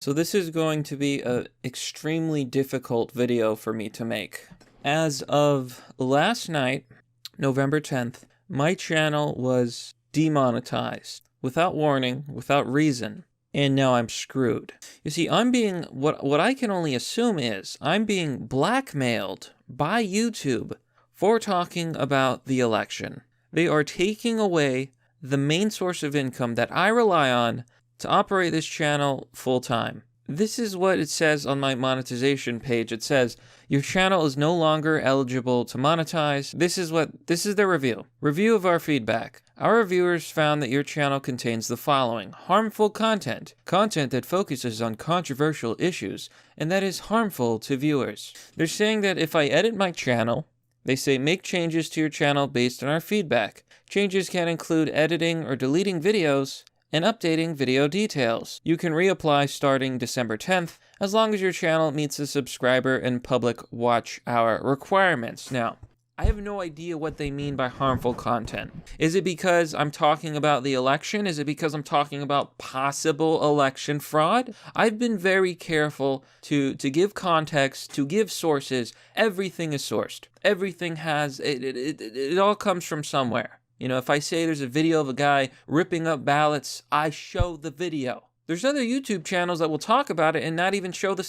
So this is going to be an extremely difficult video for me to make. As of last night, November 10th, my channel was demonetized without warning, without reason, and now I'm screwed. You see, I'm being, what I can only assume is, I'm being blackmailed by YouTube for talking about the election. They are taking away the main source of income that I rely on to operate this channel full-time. This is what it says on my monetization page. It says, your channel is no longer eligible to monetize. This is the review. Review of our feedback. Our reviewers found that your channel contains the following: harmful content that focuses on controversial issues, and that is harmful to viewers. They're saying that if I edit my channel, they say make changes to your channel based on our feedback. Changes can include editing or deleting videos, and updating video details. You can reapply starting December 10th, as long as your channel meets the subscriber and public watch hour requirements. Now, I have no idea what they mean by harmful content. Is it because I'm talking about the election? Is it because I'm talking about possible election fraud? I've been very careful to give context, to give sources. Everything is sourced. Everything has, it all comes from somewhere. You know, if I say there's a video of a guy ripping up ballots, I show the video. There's other YouTube channels that will talk about it and not even show the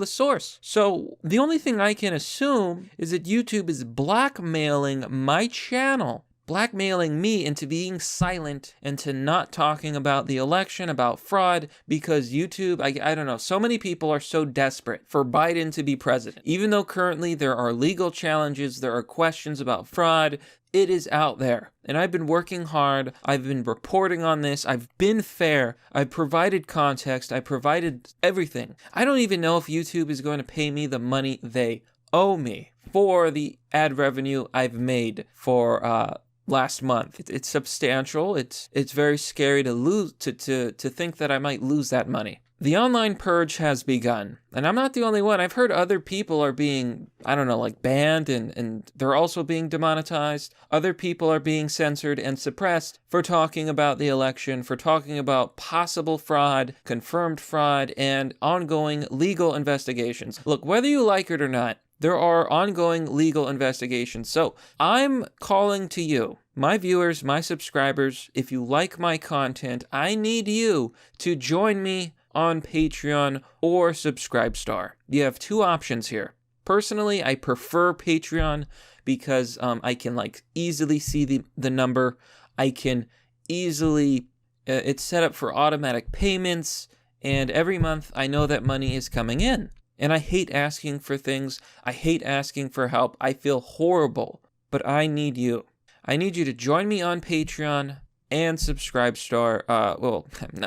source. So the only thing I can assume is that YouTube is blackmailing my channel, blackmailing me into being silent and to not talking about the election, about fraud, because YouTube, I don't know, so many people are so desperate for Biden to be president. Even though currently there are legal challenges, there are questions about fraud, it is out there. And I've been working hard. I've been reporting on this. I've been fair. I've provided context. I provided everything. I don't even know if YouTube is going to pay me the money they owe me for the ad revenue I've made for last month. It's substantial. It's very scary to lose, to think that I might lose that money. The online purge has begun, and I'm not the only one. I've heard other people are being, I don't know, like banned, and they're also being demonetized. Other people are being censored and suppressed for talking about the election, for talking about possible fraud, confirmed fraud, and ongoing legal investigations. Look, whether you like it or not, there are ongoing legal investigations. So I'm calling to you, my viewers, my subscribers, if you like my content, I need you to join me on Patreon or Subscribestar. You have two options here. Personally, I prefer Patreon because I can easily see the number. I can easily, it's set up for automatic payments, and every month I know that money is coming in. And I hate asking for things. I hate asking for help. I feel horrible, but I need you. I need you to join me on Patreon and Subscribestar. Well,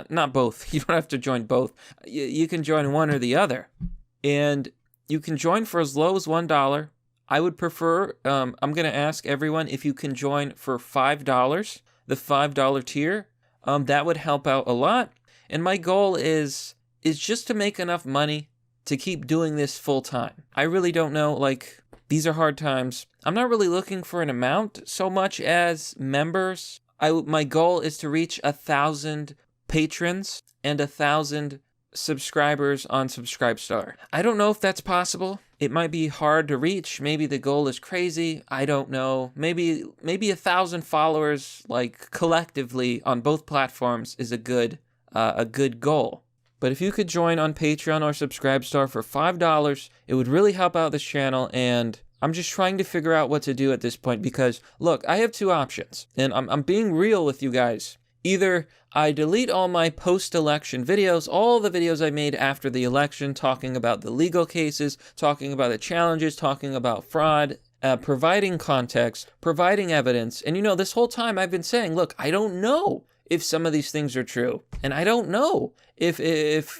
not both. You don't have to join both. You can join one or the other. And you can join for as low as $1. I would prefer, I'm going to ask everyone if you can join for $5, the $5 tier. That would help out a lot. And my goal is just to make enough money to keep doing this full time. I really don't know, these are hard times. I'm not really looking for an amount so much as members. My goal is to reach 1,000 patrons and 1,000 subscribers on Subscribestar. I don't know if that's possible. It might be hard to reach. Maybe the goal is crazy. I don't know. Maybe 1,000 followers, collectively on both platforms, is a good goal. But if you could join on Patreon or Subscribestar for $5, it would really help out this channel, and I'm just trying to figure out what to do at this point because, look, I have two options, and I'm being real with you guys. Either I delete all my post-election videos, all the videos I made after the election, talking about the legal cases, talking about the challenges, talking about fraud, providing context, providing evidence, and this whole time I've been saying, look, I don't know if some of these things are true, and I don't know if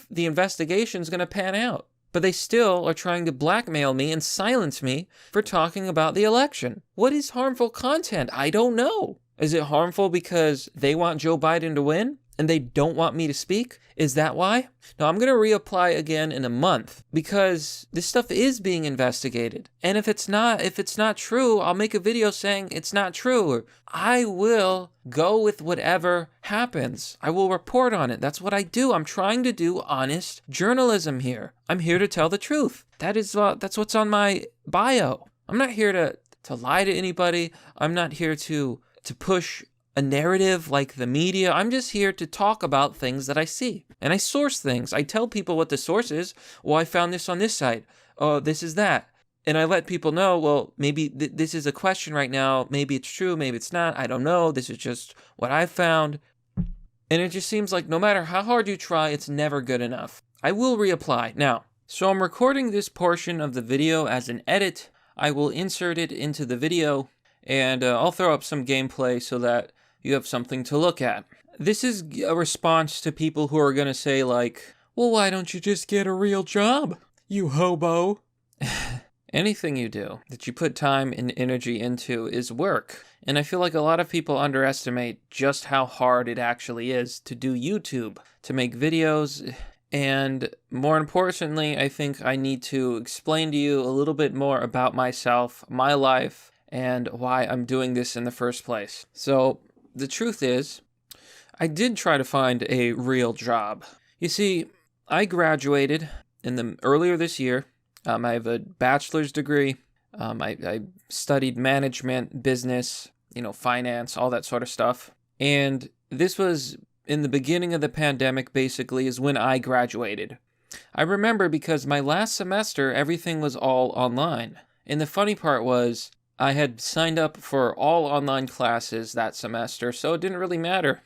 the investigation is going to pan out. But they still are trying to blackmail me and silence me for talking about the election. What is harmful content? I don't know. Is it harmful because they want Joe Biden to win? and they don't want me to speak? Is that why? No, I'm going to reapply again in a month because this stuff is being investigated. And if it's not true, I'll make a video saying it's not true. Or I will go with whatever happens. I will report on it. That's what I do. I'm trying to do honest journalism here. I'm here to tell the truth. That's what's on my bio. I'm not here to lie to anybody. I'm not here to push a narrative like the media. I'm just here to talk about things that I see. And I source things. I tell people what the source is. Well, I found this on this site. Oh, this is that. And I let people know, well, maybe this is a question right now. Maybe it's true. Maybe it's not. I don't know. This is just what I found. And it just seems like no matter how hard you try, it's never good enough. I will reapply. Now, so I'm recording this portion of the video as an edit. I will insert it into the video, and I'll throw up some gameplay so that you have something to look at. This is a response to people who are going to say like, well, why don't you just get a real job, you hobo? Anything you do that you put time and energy into is work. And I feel like a lot of people underestimate just how hard it actually is to do YouTube, to make videos. And more importantly, I think I need to explain to you a little bit more about myself, my life, and why I'm doing this in the first place. So the truth is, I did try to find a real job. You see, I graduated earlier this year. I have a bachelor's degree. I studied management, business, finance, all that sort of stuff. And this was in the beginning of the pandemic, basically, is when I graduated. I remember because my last semester, everything was all online. And the funny part was, I had signed up for all online classes that semester, so it didn't really matter.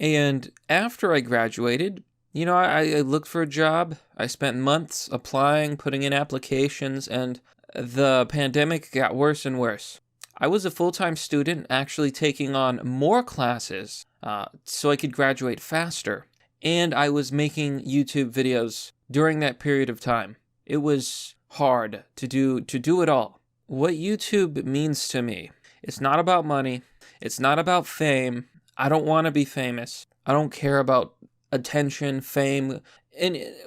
And after I graduated, I looked for a job. I spent months applying, putting in applications, and the pandemic got worse and worse. I was a full-time student, actually taking on more classes so I could graduate faster. And I was making YouTube videos during that period of time. It was hard to do it all. What YouTube means to me, it's not about money. It's not about fame. I don't want to be famous. I don't care about attention, fame,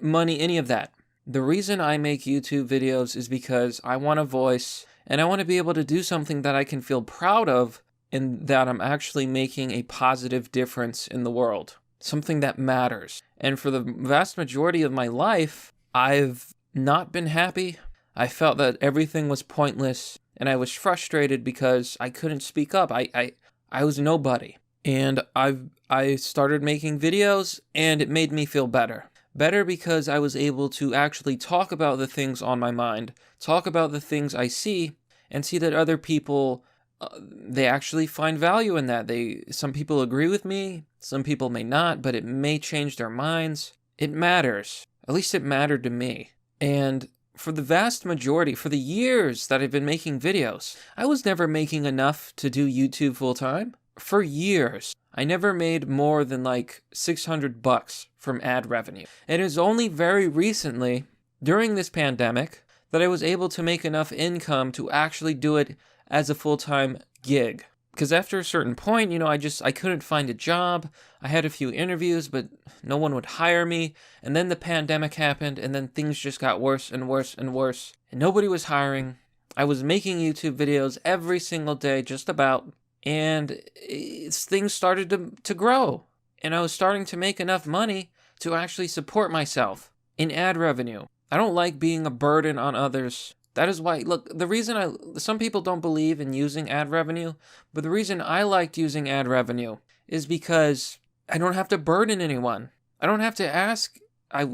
money, any of that. The reason I make YouTube videos is because I want a voice and I want to be able to do something that I can feel proud of and that I'm actually making a positive difference in the world. Something that matters. And for the vast majority of my life, I've not been happy. I felt that everything was pointless and I was frustrated because I couldn't speak up. I was nobody. And I started making videos and it made me feel better. Better because I was able to actually talk about the things on my mind, talk about the things I see, and see that other people, they actually find value in that. Some people agree with me, some people may not, but it may change their minds. It matters. At least it mattered to me. And for the vast majority, for the years that I've been making videos, I was never making enough to do YouTube full time. For years, I never made more than like $600 from ad revenue. And it was only very recently, during this pandemic, that I was able to make enough income to actually do it as a full-time gig. Because after a certain point, I couldn't find a job. I had a few interviews, but no one would hire me. And then the pandemic happened, and then things just got worse and worse and worse. And nobody was hiring. I was making YouTube videos every single day, just about. And things started to grow. And I was starting to make enough money to actually support myself in ad revenue. I don't like being a burden on others. That is why, look, the reason some people don't believe in using ad revenue, but the reason I liked using ad revenue is because I don't have to burden anyone. I don't have to ask, I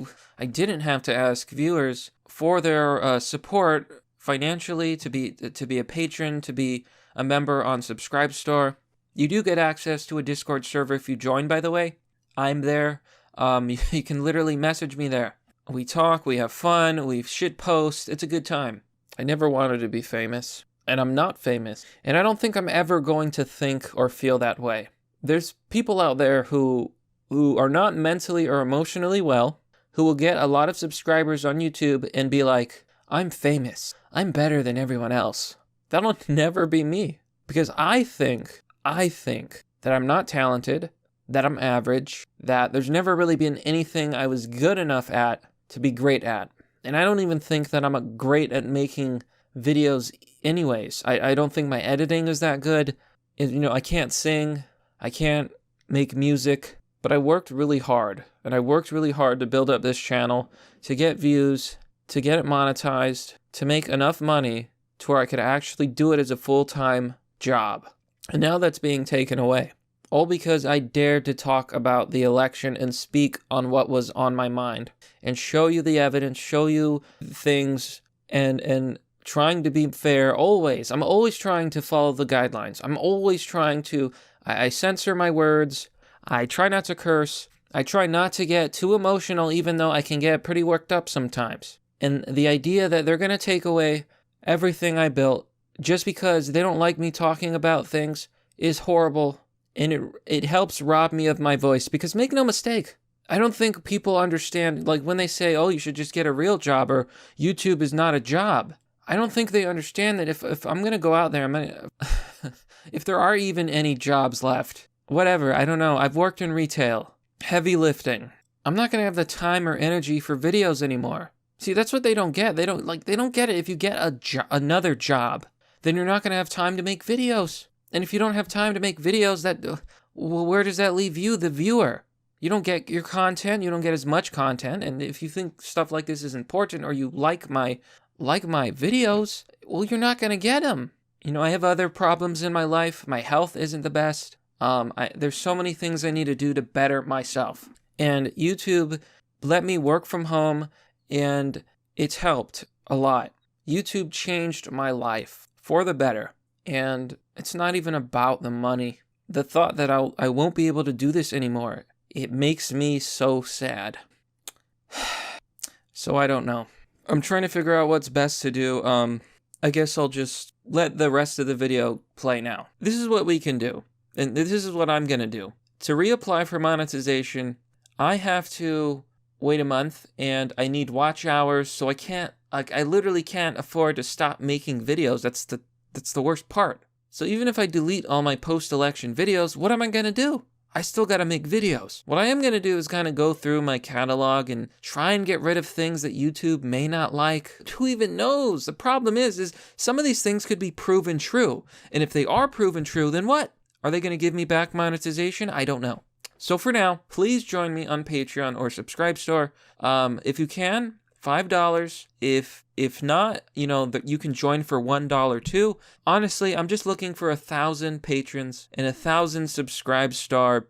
didn't have to ask viewers for their support financially to be a patron, to be a member on Subscribestar. You do get access to a Discord server if you join, by the way. I'm there. You can literally message me there. We talk, we have fun, we shit post. It's a good time. I never wanted to be famous, and I'm not famous. And I don't think I'm ever going to think or feel that way. There's people out there who are not mentally or emotionally well, who will get a lot of subscribers on YouTube and be like, I'm famous. I'm better than everyone else. That'll never be me. Because I think that I'm not talented, that I'm average, that there's never really been anything I was good enough at to be great at. And I don't even think that I'm great at making videos anyways. I don't think my editing is that good. I can't sing, I can't make music, but I worked really hard. And I worked really hard to build up this channel, to get views, to get it monetized, to make enough money to where I could actually do it as a full-time job. And now that's being taken away. All because I dared to talk about the election and speak on what was on my mind. And show you the evidence, show you things, and trying to be fair always. I'm always trying to follow the guidelines. I'm always trying to, I censor my words. I try not to curse. I try not to get too emotional, even though I can get pretty worked up sometimes. And the idea that they're going to take away everything I built just because they don't like me talking about things is horrible. And it helps rob me of my voice. Because make no mistake, I don't think people understand, like when they say, oh, you should just get a real job, or YouTube is not a job. I don't think they understand that if I'm going to go out there, if there are even any jobs left, whatever, I don't know. I've worked in retail, heavy lifting. I'm not going to have the time or energy for videos anymore. See, that's what they don't get. They don't get it. If you get another job, then you're not going to have time to make videos. And if you don't have time to make videos, well, where does that leave you, the viewer? You don't get your content. You don't get as much content. And if you think stuff like this is important, or you like my videos, well, you're not going to get them. I have other problems in my life. My health isn't the best. There's so many things I need to do to better myself. And YouTube let me work from home, and it's helped a lot. YouTube changed my life for the better. And it's not even about the money. The thought that I won't be able to do this anymore, it makes me so sad. So I don't know. I'm trying to figure out what's best to do. I guess I'll just let the rest of the video play now. This is what we can do. And this is what I'm going to do. To reapply for monetization, I have to wait a month, and I need watch hours, so I literally can't afford to stop making videos. That's the worst part. So even if I delete all my post-election videos, what am I going to do? I still got to make videos. What I am going to do is kind of go through my catalog and try and get rid of things that YouTube may not like. Who even knows? The problem is some of these things could be proven true. And if they are proven true, then what? Are they going to give me back monetization? I don't know. So for now, please join me on Patreon or Subscribe Store. If you can, $5. If not, you can join for $1 too. Honestly, I'm just looking for 1,000 patrons and 1,000 Subscribe Star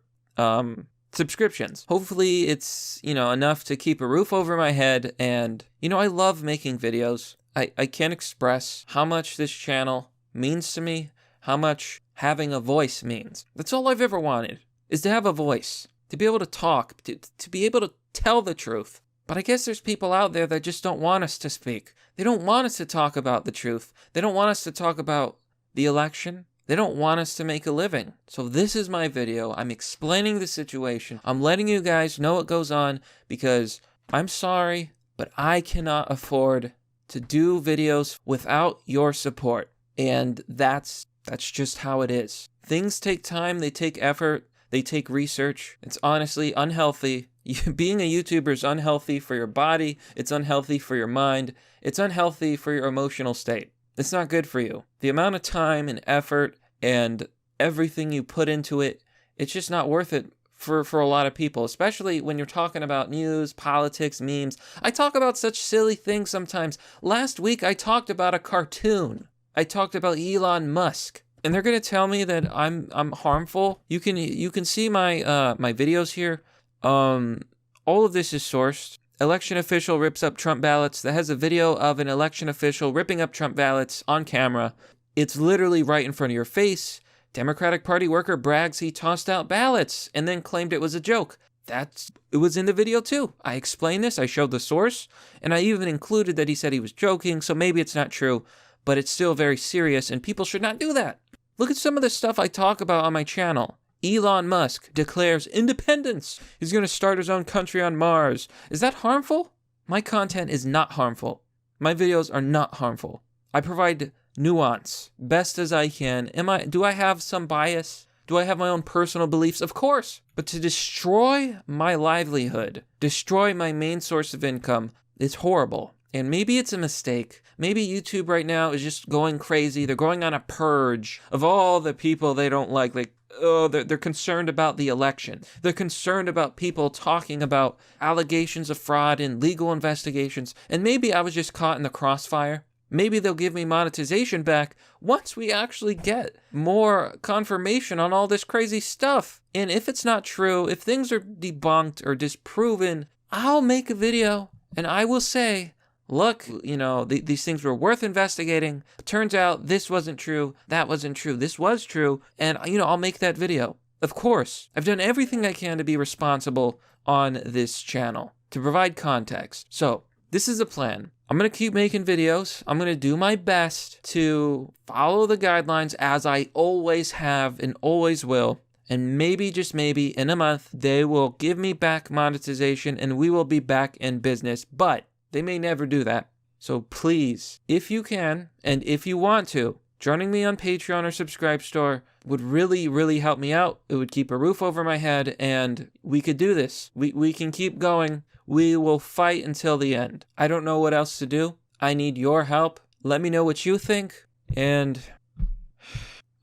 subscriptions. Hopefully it's, enough to keep a roof over my head. And, I love making videos. I can't express how much this channel means to me, how much having a voice means. That's all I've ever wanted, is to have a voice, to be able to talk, to be able to tell the truth. But I guess there's people out there that just don't want us to speak. They don't want us to talk about the truth. They don't want us to talk about the election. They don't want us to make a living. So this is my video. I'm explaining the situation. I'm letting you guys know what goes on, because I'm sorry, but I cannot afford to do videos without your support. And that's just how it is. Things take time. They take effort. They take research. It's honestly unhealthy. Being a YouTuber is unhealthy for your body. It's unhealthy for your mind. It's unhealthy for your emotional state. It's not good for you. The amount of time and effort and everything you put into it, it's just not worth it for a lot of people, especially when you're talking about news, politics, memes. I talk about such silly things sometimes. Last week, I talked about a cartoon. I talked about Elon Musk. And they're going to tell me that I'm harmful. You can see my my videos here. All of this is sourced. Election official rips up Trump ballots. That has a video of an election official ripping up Trump ballots on camera. It's literally right in front of your face. Democratic Party worker brags he tossed out ballots and then claimed it was a joke. It was in the video too. I explained this. I showed the source, and I even included that he said he was joking, so maybe it's not true, but it's still very serious, and people should not do that. Look at some of the stuff I talk about on my channel. Elon Musk declares independence. He's going to start his own country on Mars. Is that harmful? My content is not harmful. My videos are not harmful. I provide nuance best as I can. Do I have some bias? Do I have my own personal beliefs? Of course. But to destroy my livelihood, destroy my main source of income, is horrible. And maybe it's a mistake. Maybe YouTube right now is just going crazy. They're going on a purge of all the people they don't like. Like, oh, they're concerned about the election. They're concerned about people talking about allegations of fraud and legal investigations. And maybe I was just caught in the crossfire. Maybe they'll give me monetization back once we actually get more confirmation on all this crazy stuff. And if it's not true, if things are debunked or disproven, I'll make a video and I will say, look, these things were worth investigating. Turns out this wasn't true. That wasn't true. This was true. And, I'll make that video. Of course, I've done everything I can to be responsible on this channel, to provide context. So this is a plan. I'm going to keep making videos. I'm going to do my best to follow the guidelines as I always have and always will. And maybe, just maybe, in a month, they will give me back monetization and we will be back in business. But they may never do that. So please, if you can, and if you want to, joining me on Patreon or Subscribe Store would really, really help me out. It would keep a roof over my head, and we could do this. We can keep going. We will fight until the end. I don't know what else to do. I need your help. Let me know what you think. And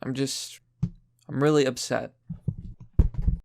I'm really upset.